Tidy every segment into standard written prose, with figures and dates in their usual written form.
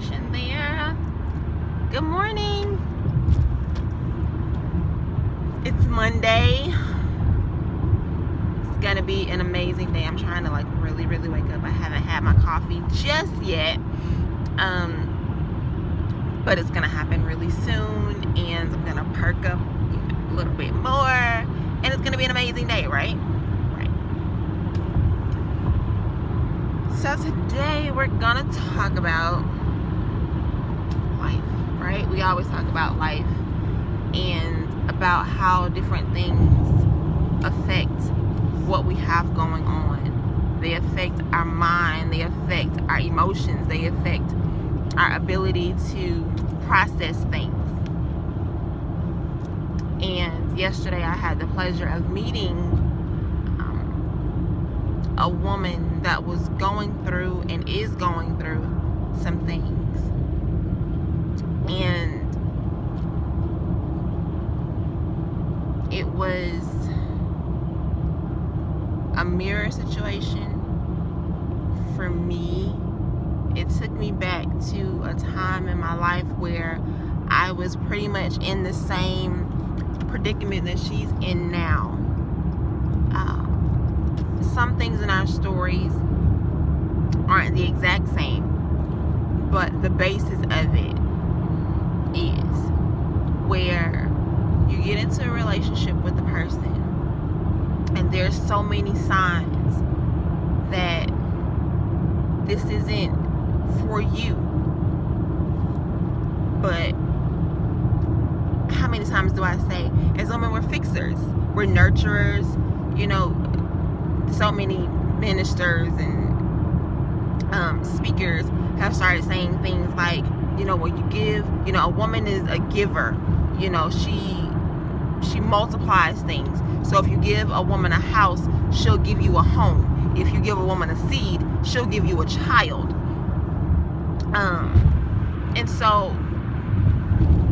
notification there. Good morning. It's Monday. It's gonna be an amazing day. I'm trying to really wake up. I haven't had my coffee just yet. But it's gonna happen really soon, and I'm gonna perk up a little bit more, and it's gonna be an amazing day, right? So today we're gonna talk about life, right? We always talk about life and about how different things affect what we have going on. They affect our mind, they affect our emotions, they affect our ability to process things. And yesterday I had the pleasure of meeting a woman that was going through and is going through some things. And it was a mirror situation for me. It took me back to a time in my life where I was pretty much in the same predicament that she's in now. Some things in our stories aren't the exact same, but the basis of it is where you get into a relationship with the person and there's so many signs that this isn't for you. But how many times do I say, as women, we're fixers, we're nurturers, so many ministers and speakers have started saying things like, when you give, a woman is a giver. She multiplies things. So if you give a woman a house, she'll give you a home. If you give a woman a seed, she'll give you a child. And so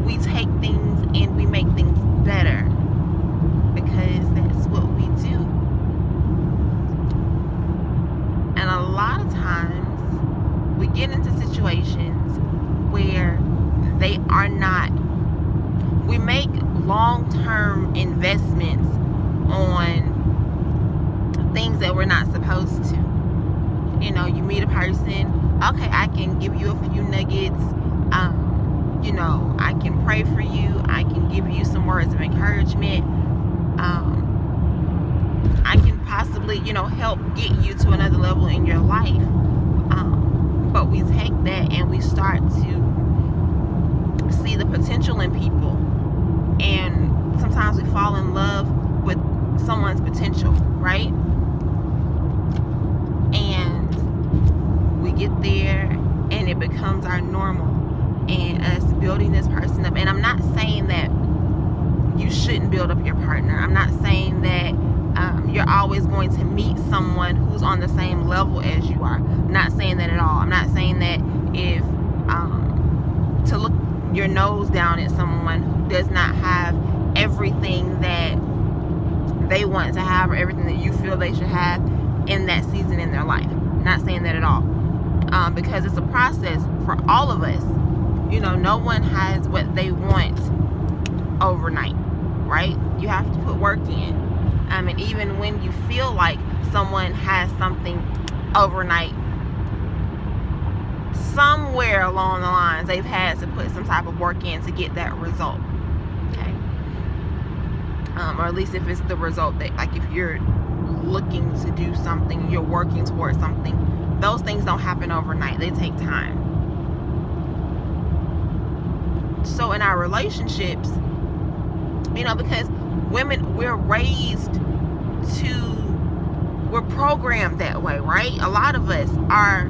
we take things and we make things better because that's what we do. And a lot of times we get into situations where they are not. We make long-term investments on things that we're not supposed to. You meet a person, okay, I can give you a few nuggets. I can pray for you. I can give you some words of encouragement. I can possibly, help get you to another level in your life. But we take that and we start to see the potential in people. And sometimes we fall in love with someone's potential, right? And we get there and it becomes our normal. And us building this person up. And I'm not saying that you shouldn't build up your partner. I'm not saying that you're always going to meet someone who's on the same level as you are. I'm not saying that at all. I'm not saying that if to look your nose down at someone who does not have everything that they want to have or everything that you feel they should have in that season in their life. I'm not saying that at all. Because it's a process for all of us. No one has what they want overnight, right? You have to put work in. And even when you feel like someone has something overnight, somewhere along the lines, they've had to put some type of work in to get that result, okay? Or at least if it's the result that, if you're looking to do something, you're working towards something, those things don't happen overnight. They take time. So in our relationships, because women, we're programmed that way, right? A lot of us are,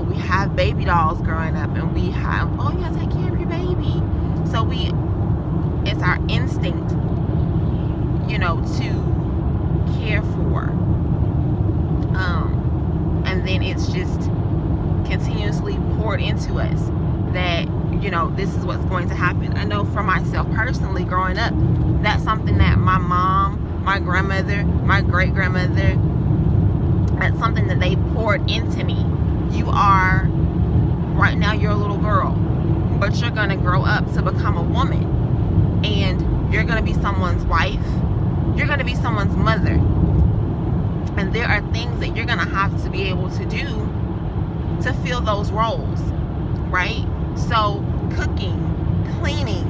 we have baby dolls growing up and we have, you gotta take care of your baby. So it's our instinct, to care for. And then it's just continuously poured into us that, this is what's going to happen. I know for myself personally, growing up, that's something that my mom, my grandmother, my great-grandmother, that's something that they poured into me. You are right now you're a little girl, but you're going to grow up to become a woman, and you're going to be someone's wife, you're going to be someone's mother, and there are things that you're going to have to be able to do to fill those roles, right? So cooking, cleaning,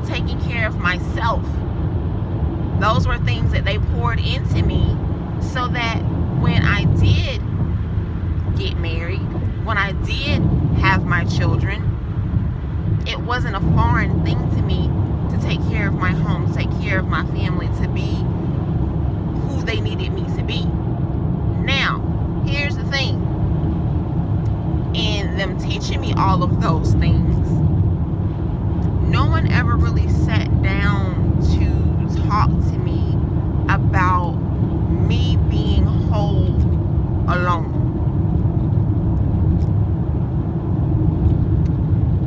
taking care of myself, those were things that they poured into me, so that when I did get married, when I did have my children, it wasn't a foreign thing to me to take care of my home, to take care of my family, to be who they needed me to be. Now, here's the thing. In them teaching me all of those things, no one ever really sat down to talk to me about me being whole alone.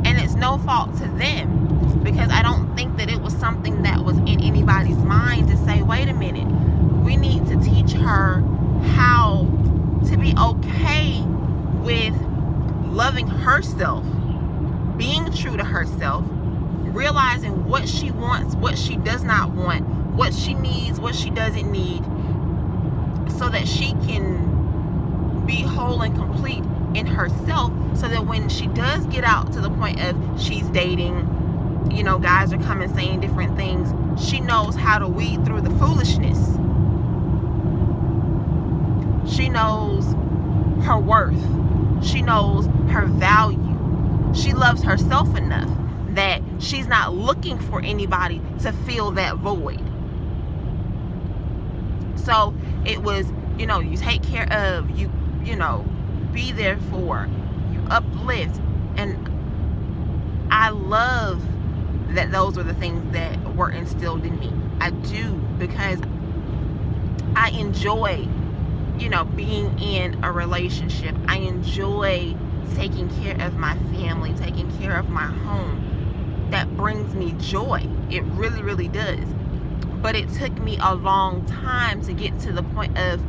And it's no fault to them, because I don't think that it was something that was in anybody's mind to say, wait a minute, we need to teach her how to be okay with loving herself, being true to herself, realizing what she wants, what she does not want, what she needs, what she doesn't need, so that she can be whole and complete in herself, so that when she does get out to the point of she's dating, guys are coming saying different things, she knows how to weed through the foolishness. She knows her worth. She knows her value. She loves herself enough that she's not looking for anybody to fill that void. So it was, you take care of, you be there for, you uplift. And I love that those were the things that were instilled in me. I do, because I enjoy, being in a relationship. I enjoy taking care of my family, taking care of my home. That brings me joy. It really, really does. But it took me a long time to get to the point of,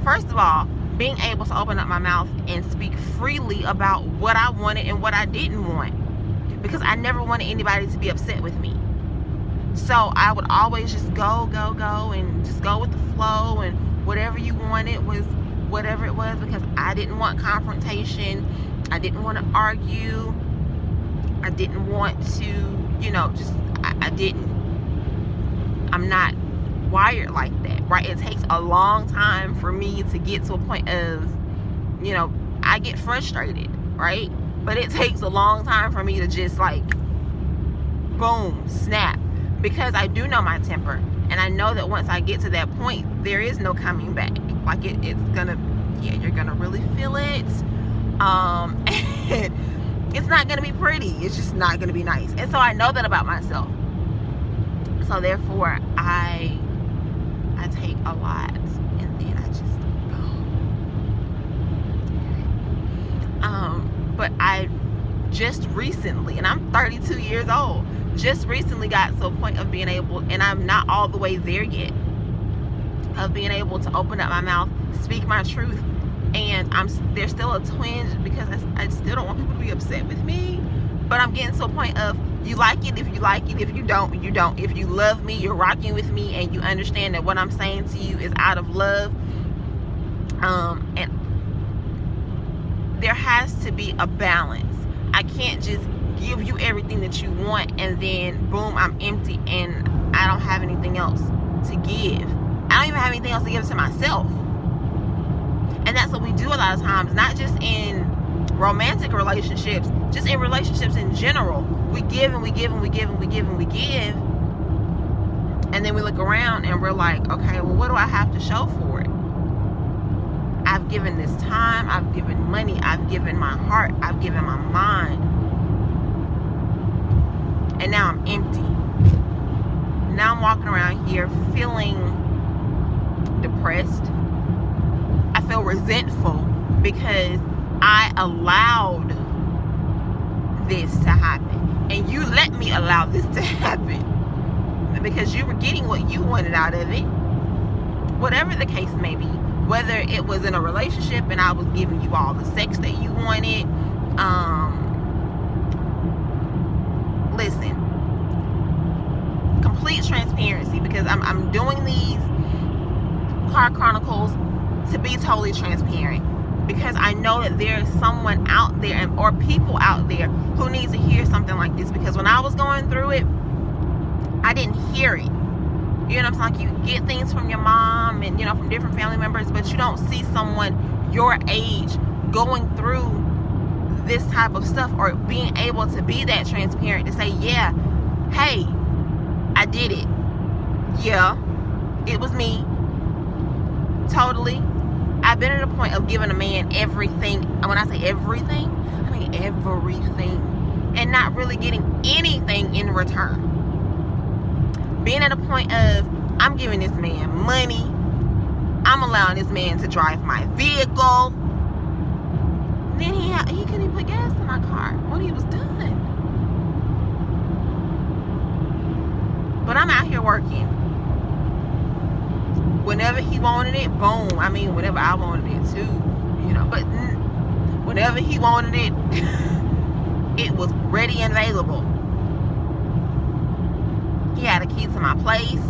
first of all, being able to open up my mouth and speak freely about what I wanted and what I didn't want, because I never wanted anybody to be upset with me. So I would always just go, and just go with the flow, and whatever you wanted was whatever it was, because I didn't want confrontation. I didn't want to argue. I didn't want to, I didn't. I'm not wired like that, right? It takes a long time for me to get to a point of, I get frustrated, right? But it takes a long time for me to just boom, snap, because I do know my temper, and I know that once I get to that point, there is no coming back. It's gonna, you're gonna really feel it. And it's not gonna be pretty. It's just not gonna be nice. And so I know that about myself. So therefore, I take a lot, and then I just go. But I just recently, and I'm 32 years old, just recently got to a point of being able, and I'm not all the way there yet, of being able to open up my mouth, speak my truth, and there's still a twinge, because I still don't want people to be upset with me, but I'm getting to a point of, you like it if you like it, if you don't, you don't. If you love me, you're rocking with me, and you understand that what I'm saying to you is out of love. And there has to be a balance. I can't just give you everything that you want, and then boom, I'm empty and I don't have anything else to give. I don't even have anything else to give to myself. And that's what we do a lot of times, not just in romantic relationships, just in relationships in general. We give and we give and we give and we give and we give, and then we look around and we're like, okay, well, what do I have to show for it? I've given this time, I've given money, I've given my heart, I've given my mind, and now I'm empty. Now I'm walking around here feeling depressed. I feel resentful because I allowed this to happen, and you let me allow this to happen, because you were getting what you wanted out of it, whatever the case may be. Whether it was in a relationship and I was giving you all the sex that you wanted. Listen, complete transparency, because I'm doing these car chronicles to be totally transparent, because I know that there's someone out there or people out there who needs to hear something like this. Because when I was going through it, I didn't hear it. You know what I'm saying? Like, you get things from your mom and, you know, from different family members, but you don't see someone your age going through this type of stuff, or being able to be that transparent to say, yeah, hey, I did it. Yeah, it was me. Totally. I've been at a point of giving a man everything. And when I say everything, I mean everything. And not really getting anything in return. Being at a point of, I'm giving this man money. I'm allowing this man to drive my vehicle. And then he couldn't even put gas in my car when he was done. But I'm out here working. Whenever he wanted it, boom. I mean, whenever I wanted it too, you know. But whenever he wanted it, it was ready and available. He had a key to my place.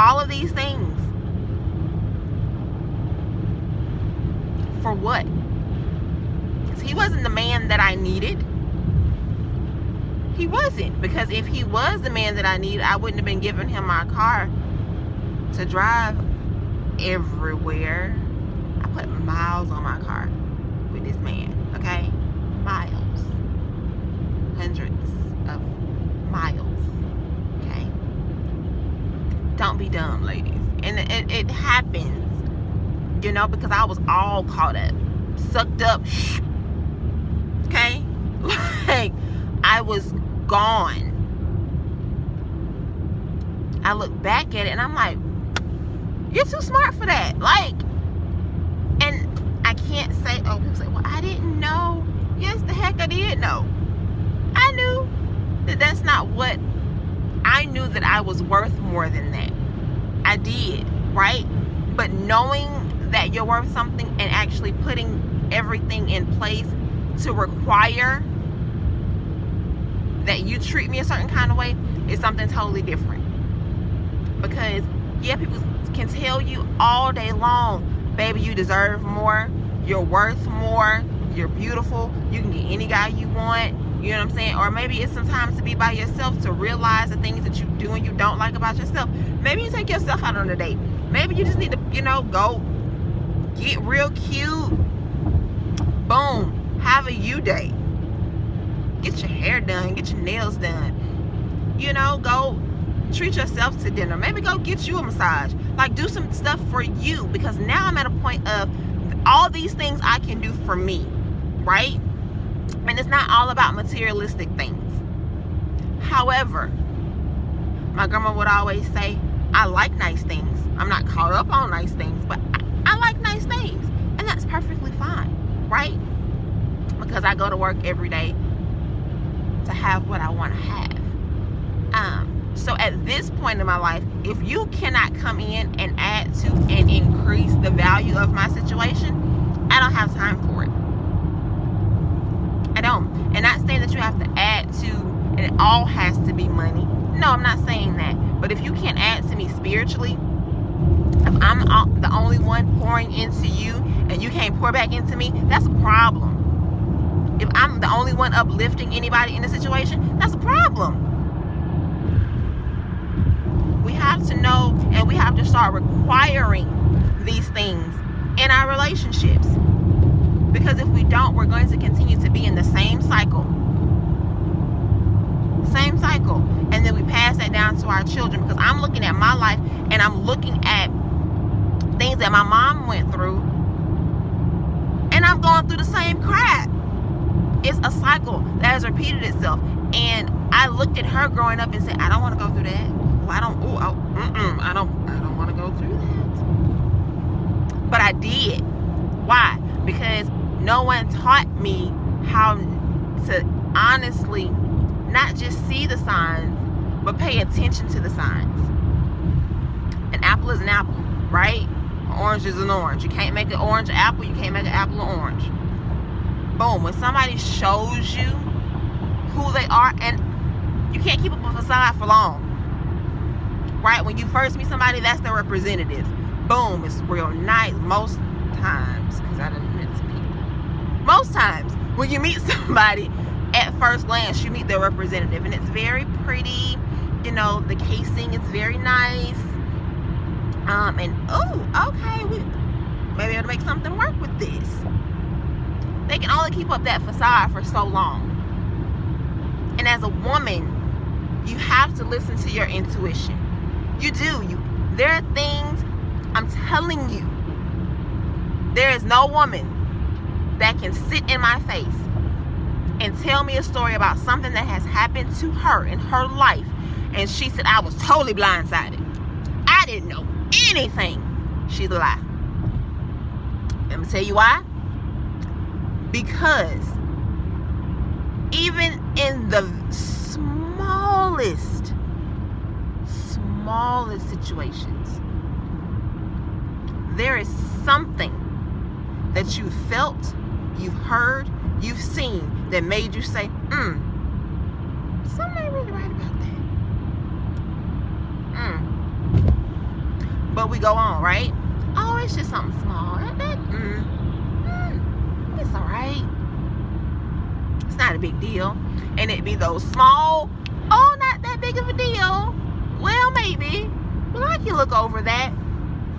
All of these things. For what? Because he wasn't the man that I needed. He wasn't. Because if he was the man that I needed, I wouldn't have been giving him my car to drive everywhere. I put miles on my car with this man, okay? Miles. Hundreds of miles, okay? Don't be dumb, ladies. And it happens, you know, because I was all caught up, sucked up, okay? Like, I was gone. I look back at it and I'm like, you're too smart for that. Like, and I can't say, oh, people say, well, I didn't know. Yes, the heck I did know. I knew that that's not what, I knew that I was worth more than that. I did, right? But knowing that you're worth something and actually putting everything in place to require that you treat me a certain kind of way is something totally different. Because, yeah, people can tell you all day long, baby, you deserve more, you're worth more, you're beautiful, you can get any guy you want, you know what I'm saying? Or maybe it's sometimes to be by yourself, to realize the things that you do and you don't like about yourself. Maybe you take yourself out on a date. Maybe you just need to, you know, go get real cute. Boom. Have a you day. Get your hair done, get your nails done. You know, go treat yourself to dinner. Maybe go get you a massage. Like, do some stuff for you, because now I'm at a point of all these things I can do for me, right? And it's not all about materialistic things. However, my grandma would always say, I like nice things. I'm not caught up on nice things, but I like nice things. And that's perfectly fine, right? Because I go to work every day to have what I want to have. So at this point in my life, if you cannot come in and add to and increase the value of my situation, I don't have time for it. I don't. And not saying that you have to add to and it all has to be money. No, I'm not saying that. But if you can't add to me spiritually, if I'm the only one pouring into you and you can't pour back into me, that's a problem. If I'm the only one uplifting anybody in a situation, that's a problem. We have to know, and we have to start requiring these things in our relationships. Because if we don't, we're going to continue to be in the same cycle. Same cycle. And then we pass that down to our children. Because I'm looking at my life and I'm looking at things that my mom went through. And I'm going through the same crap. It's a cycle that has repeated itself. And I looked at her growing up and said, I don't want to go through that. I don't want to go through that. But I did. Why? Because no one taught me how to honestly not just see the signs, pay attention to the signs. An apple is an apple, right? An orange is an orange. You can't make an orange an apple. You can't make an apple an orange. Boom. When somebody shows you who they are, and you can't keep up a facade for long, right? When you first meet somebody, that's their representative. Boom. It's real nice. Most times, because I done met some people. Most times, when you meet somebody, at first glance, you meet their representative, and it's very pretty. You know, the casing is very nice. And okay, we maybe able to make something work with this. They can only keep up that facade for so long. And as a woman, you have to listen to your intuition. You do. There are things, I'm telling you, there is no woman that can sit in my face and tell me a story about something that has happened to her in her life, and she said, I was totally blindsided. I didn't know anything. She's a lie. Let me tell you why. Because even in the smallest situations, there is something that you felt, you've heard, you've seen that made you say, something ain't really right about that. But we go on, right? Oh, it's just something small. It's all right. It's not a big deal. And it be those small, oh, not that big of a deal. Well, maybe. Well, I can look over that.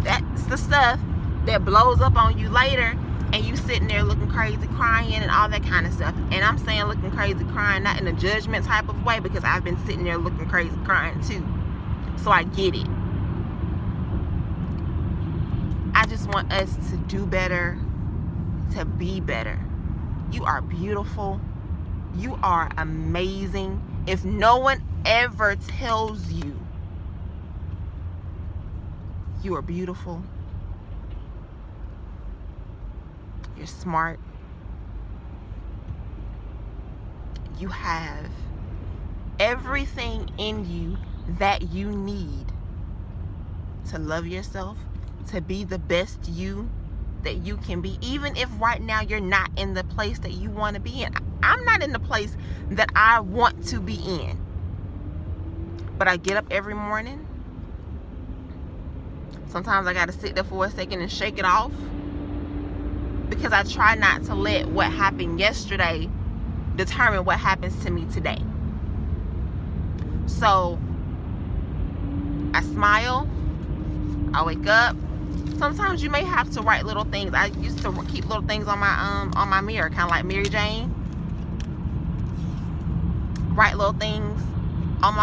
That's the stuff that blows up on you later, and you sitting there looking crazy, crying, and all that kind of stuff. And I'm saying looking crazy, crying, not in a judgment type of way, because I've been sitting there looking crazy, crying too. So I get it. I just want us to do better, to be better. You are beautiful. You are amazing. If no one ever tells you you are beautiful, you're smart, you have everything in you that you need to love yourself, to be the best you that you can be, even if right now you're not in the place that you want to be in. I'm not in the place that I want to be in, but I get up every morning. Sometimes I got to sit there for a second and shake it off, because I try not to let what happened yesterday determine what happens to me today. So I smile, I wake up. Sometimes you may have to write little things. I used to keep little things on my mirror, kind of like Mary Jane. Write little things on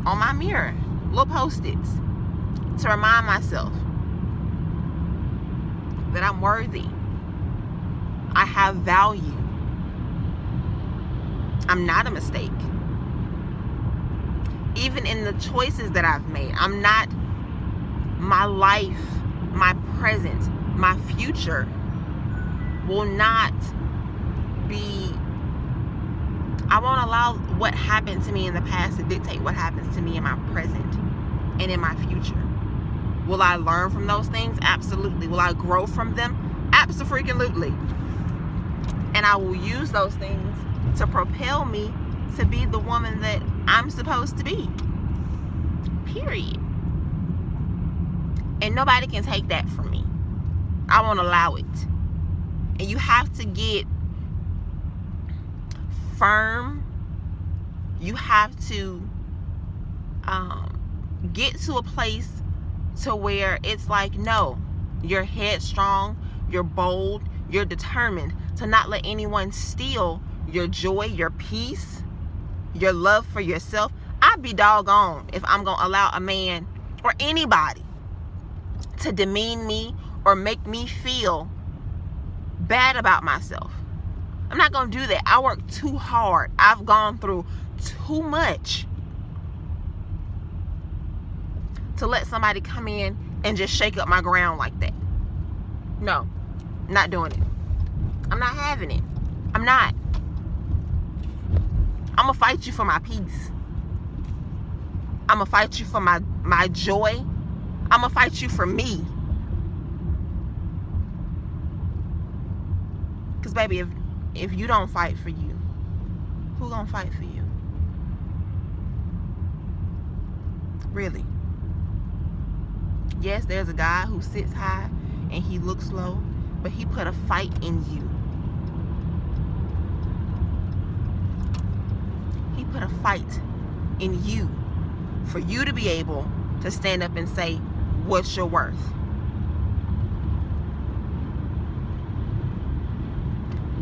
my mirror, little Post-its, to remind myself that I'm worthy. I have value. I'm not a mistake. Even in the choices that I've made, I'm not. My life, my present, my future will not be, I won't allow what happened to me in the past to dictate what happens to me in my present and in my future. Will I learn from those things? Absolutely. Will I grow from them? Absolutely. And I will use those things to propel me to be the woman that I'm supposed to be. Period. And nobody can take that from me. I won't allow it. And you have to get firm. You have to get to a place to where it's like, no, you're headstrong, you're bold, you're determined to not let anyone steal your joy, your peace, your love for yourself. I'd be doggone if I'm going to allow a man or anybody to demean me or make me feel bad about myself. I'm not going to do that. I work too hard. I've gone through too much to let somebody come in and just shake up my ground like that. No, not doing it. I'm not having it. I'm not. I'm going to fight you for my peace. I'm gonna fight you for my joy. I'm gonna fight you for me. Because baby, if you don't fight for you, who gonna fight for you? Really? Yes, there's a guy who sits high and he looks low, but he put a fight in you. He put a fight in you for you to be able to stand up and say what's your worth.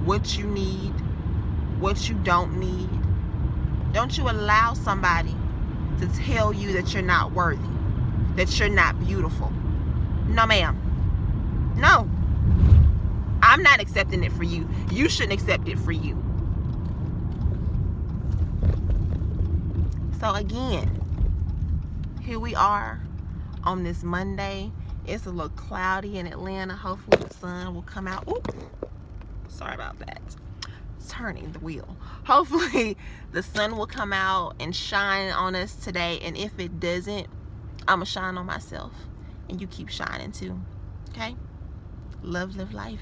What you need, what you don't need. Don't you allow somebody to tell you that you're not worthy, that you're not beautiful. No, ma'am. No. I'm not accepting it for you. You shouldn't accept it for you. So again, here we are on this Monday. It's a little cloudy in Atlanta. Hopefully the sun will come out. Ooh, sorry about that. Turning the wheel. Hopefully the sun will come out and shine on us today. And if it doesn't, I'm gonna shine on myself. And you keep shining too. Okay? Love, live life.